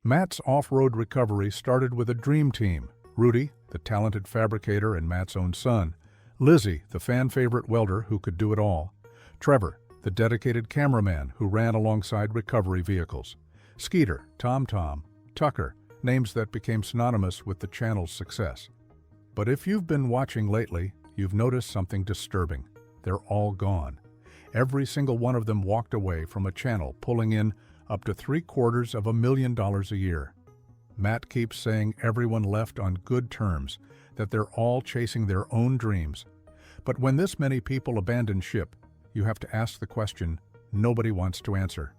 Matt's off-road recovery started with a dream team: Rudy, the talented fabricator and Matt's own son; Lizzy, the fan-favorite welder who could do it all; Trevor, the dedicated cameraman who ran alongside recovery vehicles; Skeeter, Tom, Tucker, names that became synonymous with the channel's success. But if you've been watching lately, you've noticed something disturbing. They're all gone. Every single one of them walked away from a channel pulling in up to $750,000 a year. Matt keeps saying everyone left on good terms, that they're all chasing their own dreams. But when this many people abandon ship, you have to ask the question nobody wants to answer.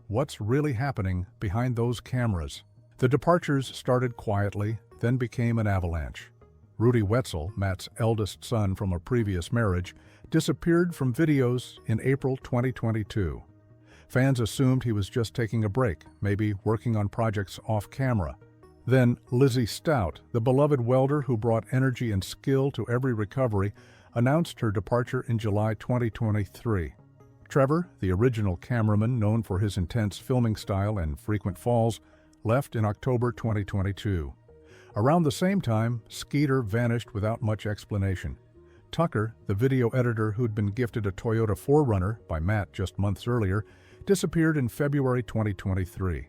What's really happening behind those cameras? The departures started quietly, then became an avalanche. Rudy Wetzel, Matt's eldest son from a previous marriage, disappeared from videos in April 2022. Fans assumed he was just taking a break, maybe working on projects off-camera. Then Lizzy Stout, the beloved welder who brought energy and skill to every recovery, announced her departure in July 2023. Trevor, the original cameraman known for his intense filming style and frequent falls, left in October 2022. Around the same time, Skeeter vanished without much explanation. Tucker, the video editor who'd been gifted a Toyota 4Runner by Matt just months earlier, disappeared in February 2023.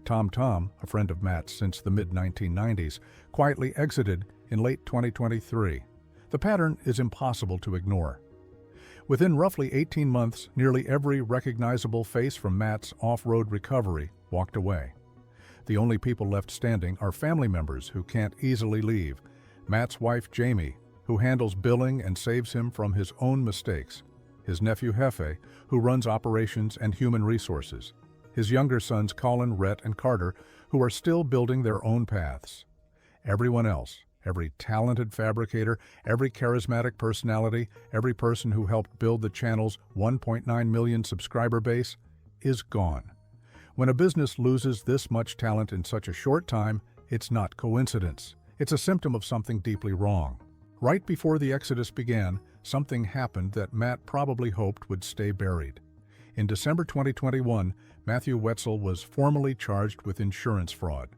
Tom, a friend of Matt's since the mid-1990s, quietly exited in late 2023. The pattern is impossible to ignore. Within roughly 18 months, nearly every recognizable face from Matt's off-road recovery walked away. The only people left standing are family members who can't easily leave: Matt's wife Jamie, who handles billing and saves him from his own mistakes; his nephew Hefe, who runs operations and human resources; his younger sons Colin, Rhett, and Carter, who are still building their own paths. Everyone else, every talented fabricator, every charismatic personality, every person who helped build the channel's 1.9 million subscriber base, is gone. When a business loses this much talent in such a short time, it's not coincidence. It's a symptom of something deeply wrong. Right before the exodus began, something happened that Matt probably hoped would stay buried. In December 2021, Matthew Wetzel was formally charged with insurance fraud.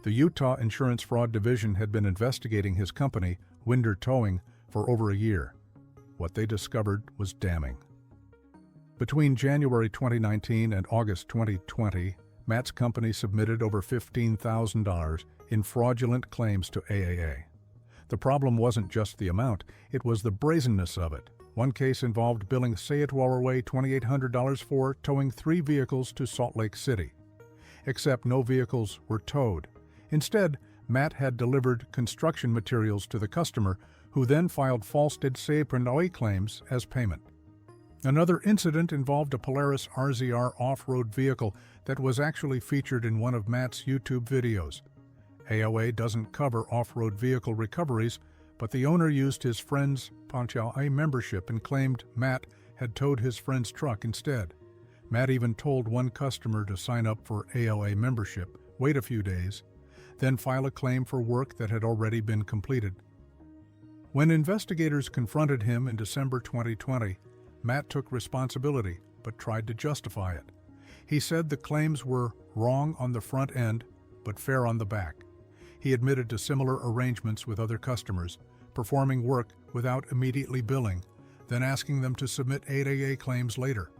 The Utah Insurance Fraud Division had been investigating his company, Winder Towing, for over a year. What they discovered was damning. Between January 2019 and August 2020, Matt's company submitted over $15,000 in fraudulent claims to AAA. The problem wasn't just the amount, it was the brazenness of it. One case involved billing Say-It-Our-Way $2,800 for towing 3 vehicles to Salt Lake City. Except no vehicles were towed. Instead, Matt had delivered construction materials to the customer, who then filed false Say-It-Our-Way claims as payment. Another incident involved a Polaris RZR off-road vehicle that was actually featured in one of Matt's YouTube videos. AOA doesn't cover off-road vehicle recoveries, but the owner used his friend's factual membership and claimed Matt had towed his friend's truck instead. Matt even told one customer to sign up for AOA membership, wait a few days, then file a claim for work that had already been completed. When investigators confronted him in December 2020, Matt took responsibility but tried to justify it. He said the claims were wrong on the front end but fair on the back. He admitted to similar arrangements with other customers, performing work without immediately billing, then asking them to submit AAA claims later.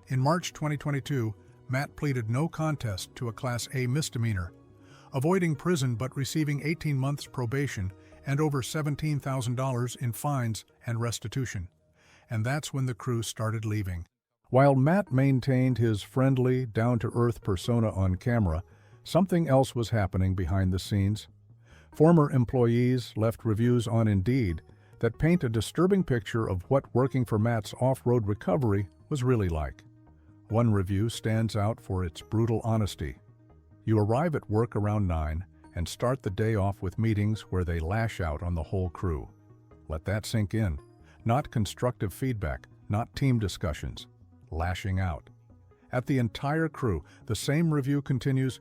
In March 2022, Matt pleaded no contest to a Class A misdemeanor, avoiding prison but receiving 18 months probation and over $17,000 in fines and restitution. And that's when the crew started leaving. While Matt maintained his friendly, down-to-earth persona on camera, something else was happening behind the scenes. Former employees left reviews on Indeed that paint a disturbing picture of what working for Matt's off-road recovery was really like. One review stands out for its brutal honesty. You arrive at work around 9 and start the day off with meetings where they lash out on the whole crew. Let that sink in. Not constructive feedback, not team discussions. Lashing out. At the entire crew, the same review continues.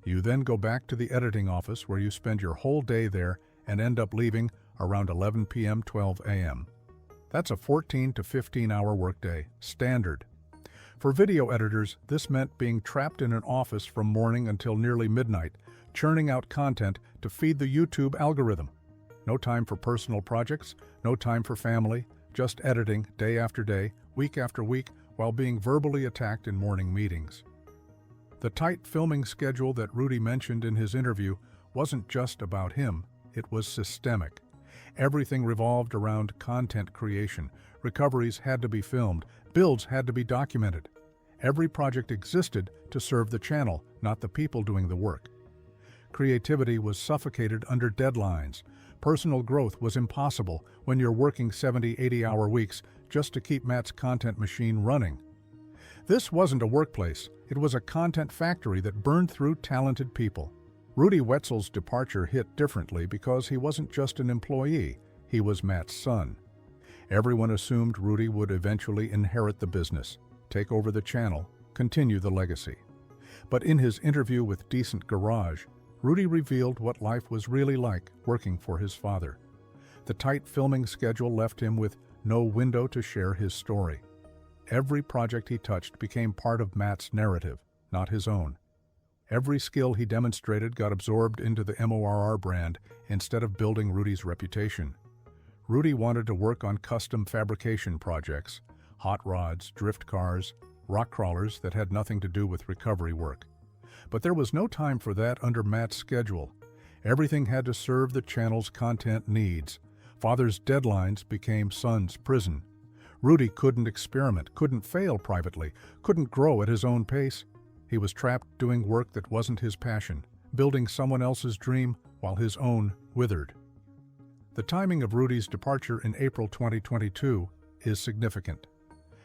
You then go back to the editing office where you spend your whole day there and end up leaving around 11 p.m., 12 a.m. That's a 14 to 15 hour workday, standard. For video editors, this meant being trapped in an office from morning until nearly midnight, churning out content to feed the YouTube algorithm. No time for personal projects, no time for family, just editing day after day, week after week, while being verbally attacked in morning meetings. The tight filming schedule that Rudy mentioned in his interview wasn't just about him, it was systemic. Everything revolved around content creation. Recoveries had to be filmed, builds had to be documented. Every project existed to serve the channel, not the people doing the work. Creativity was suffocated under deadlines. Personal growth was impossible when you're working 70, 80-hour weeks just to keep Matt's content machine running. This wasn't a workplace, it was a content factory that burned through talented people. Rudy Wetzel's departure hit differently because he wasn't just an employee, he was Matt's son. Everyone assumed Rudy would eventually inherit the business, take over the channel, continue the legacy. But in his interview with Decent Garage, Rudy revealed what life was really like working for his father. The tight filming schedule left him with no window to share his story. Every project he touched became part of Matt's narrative, not his own. Every skill he demonstrated got absorbed into the MORR brand instead of building Rudy's reputation. Rudy wanted to work on custom fabrication projects, hot rods, drift cars, rock crawlers that had nothing to do with recovery work. But there was no time for that under Matt's schedule. Everything had to serve the channel's content needs. Father's deadlines became son's prison. Rudy couldn't experiment, couldn't fail privately, couldn't grow at his own pace. He was trapped doing work that wasn't his passion, building someone else's dream while his own withered. The timing of Rudy's departure in April 2022 is significant.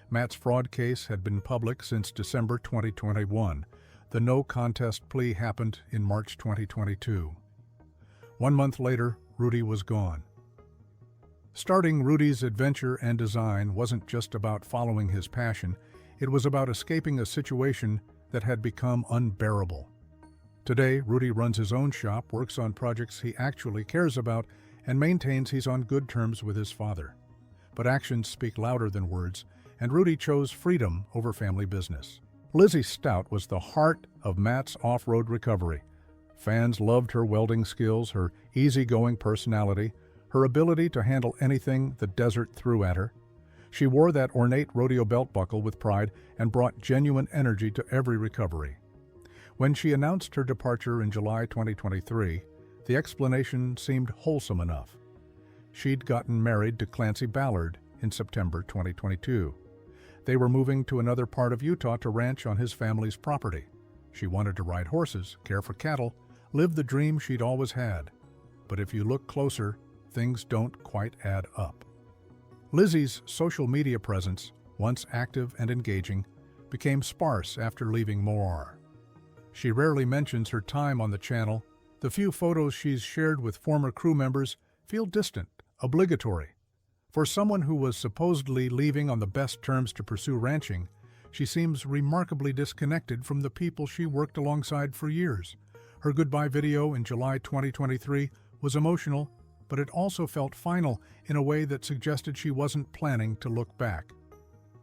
Matt's fraud case had been public since December 2021. The no contest plea happened in March 2022. 1 month later, Rudy was gone. Starting Rudy's adventure and design wasn't just about following his passion, it was about escaping a situation that had become unbearable. Today, Rudy runs his own shop, works on projects he actually cares about, and maintains he's on good terms with his father. But actions speak louder than words, and Rudy chose freedom over family business. Lizzy Stout was the heart of Matt's off-road recovery. Fans loved her welding skills, her easygoing personality, her ability to handle anything the desert threw at her. She wore that ornate rodeo belt buckle with pride and brought genuine energy to every recovery. When she announced her departure in July 2023, the explanation seemed wholesome enough. She'd gotten married to Clancy Ballard in September 2022. They were moving to another part of Utah to ranch on his family's property. She wanted to ride horses, care for cattle, live the dream she'd always had. But if you look closer, things don't quite add up. Lizzy's social media presence, once active and engaging, became sparse after leaving MORR. She rarely mentions her time on the channel. The few photos she's shared with former crew members feel distant, obligatory. For someone who was supposedly leaving on the best terms to pursue ranching, she seems remarkably disconnected from the people she worked alongside for years. Her goodbye video in July 2023 was emotional, but it also felt final in a way that suggested she wasn't planning to look back.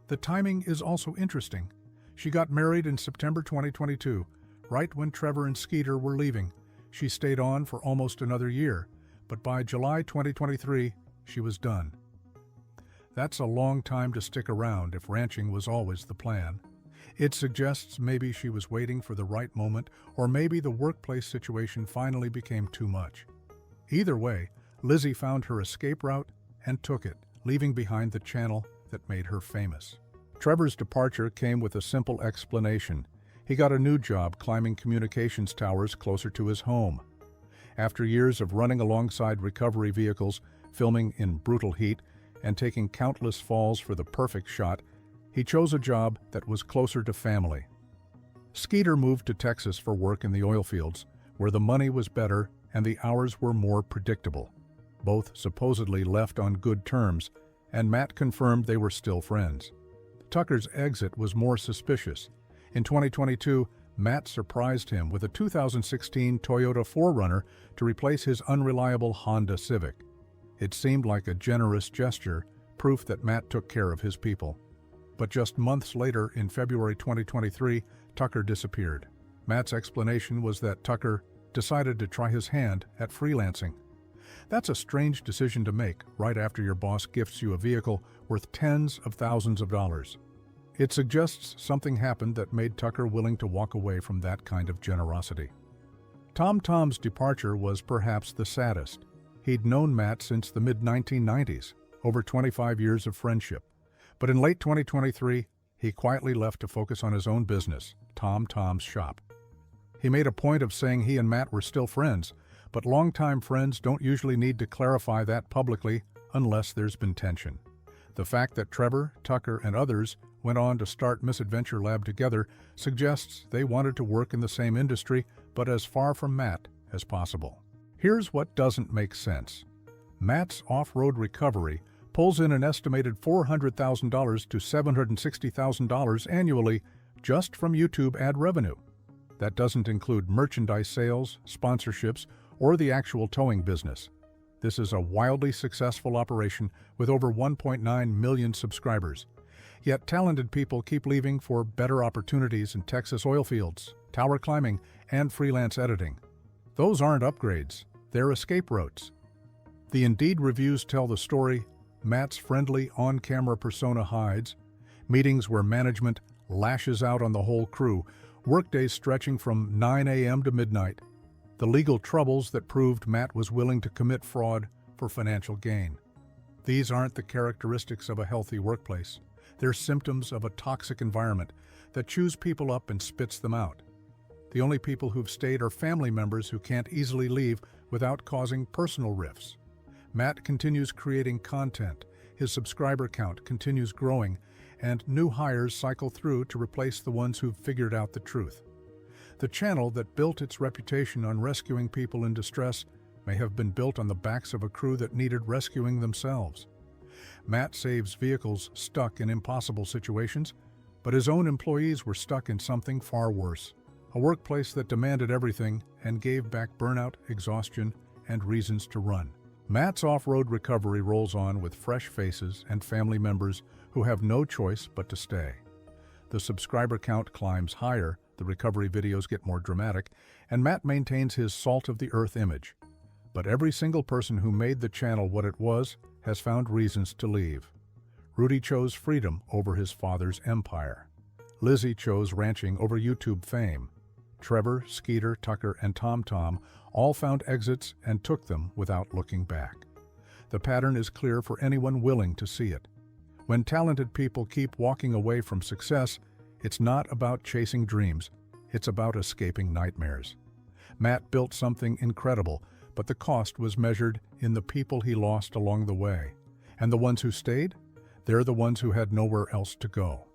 The timing is also interesting. She got married in September 2022, right when Trevor and Skeeter were leaving. She stayed on for almost another year, but by July 2023, she was done. That's a long time to stick around if ranching was always the plan. It suggests maybe she was waiting for the right moment, or maybe the workplace situation finally became too much. Either way, Lizzy found her escape route and took it, leaving behind the channel that made her famous. Trevor's departure came with a simple explanation. He got a new job climbing communications towers closer to his home. After years of running alongside recovery vehicles, filming in brutal heat, and taking countless falls for the perfect shot, he chose a job that was closer to family. Skeeter moved to Texas for work in the oil fields, where the money was better and the hours were more predictable. Both supposedly left on good terms, and Matt confirmed they were still friends. Tucker's exit was more suspicious. In 2022, Matt surprised him with a 2016 Toyota 4Runner to replace his unreliable Honda Civic. It seemed like a generous gesture, proof that Matt took care of his people. But just months later, in February 2023, Tucker disappeared. Matt's explanation was that Tucker decided to try his hand at freelancing. That's a strange decision to make right after your boss gifts you a vehicle worth tens of thousands of dollars. It suggests something happened that made Tucker willing to walk away from that kind of generosity. Tom's departure was perhaps the saddest. He'd known Matt since the mid-1990s, over 25 years of friendship. But in late 2023, he quietly left to focus on his own business, Tom's shop. He made a point of saying he and Matt were still friends, but longtime friends don't usually need to clarify that publicly unless there's been tension. The fact that Trevor, Tucker, and others went on to start Misadventure Lab together suggests they wanted to work in the same industry, but as far from Matt as possible. Here's what doesn't make sense. Matt's off-road recovery pulls in an estimated $400,000 to $760,000 annually just from YouTube ad revenue. That doesn't include merchandise sales, sponsorships, or the actual towing business. This is a wildly successful operation with over 1.9 million subscribers. Yet talented people keep leaving for better opportunities in Texas oil fields, tower climbing, and freelance editing. Those aren't upgrades, they're escape routes. The Indeed reviews tell the story. Matt's friendly on-camera persona hides, meetings where management lashes out on the whole crew, workdays stretching from 9 a.m. to midnight, the legal troubles that proved Matt was willing to commit fraud for financial gain. These aren't the characteristics of a healthy workplace. They're symptoms of a toxic environment that chews people up and spits them out. The only people who've stayed are family members who can't easily leave without causing personal rifts. Matt continues creating content, his subscriber count continues growing, and new hires cycle through to replace the ones who've figured out the truth. The channel that built its reputation on rescuing people in distress may have been built on the backs of a crew that needed rescuing themselves. Matt saves vehicles stuck in impossible situations, but his own employees were stuck in something far worse, a workplace that demanded everything and gave back burnout, exhaustion, and reasons to run. Matt's off-road recovery rolls on with fresh faces and family members who have no choice but to stay. The subscriber count climbs higher, the recovery videos get more dramatic, and Matt maintains his salt-of-the-earth image. But every single person who made the channel what it was has found reasons to leave. Rudy chose freedom over his father's empire. Lizzy chose ranching over YouTube fame. Trevor, Skeeter, Tucker, and Tom all found exits and took them without looking back. The pattern is clear for anyone willing to see it. When talented people keep walking away from success, it's not about chasing dreams, it's about escaping nightmares. Matt built something incredible, but the cost was measured in the people he lost along the way. And the ones who stayed? They're the ones who had nowhere else to go.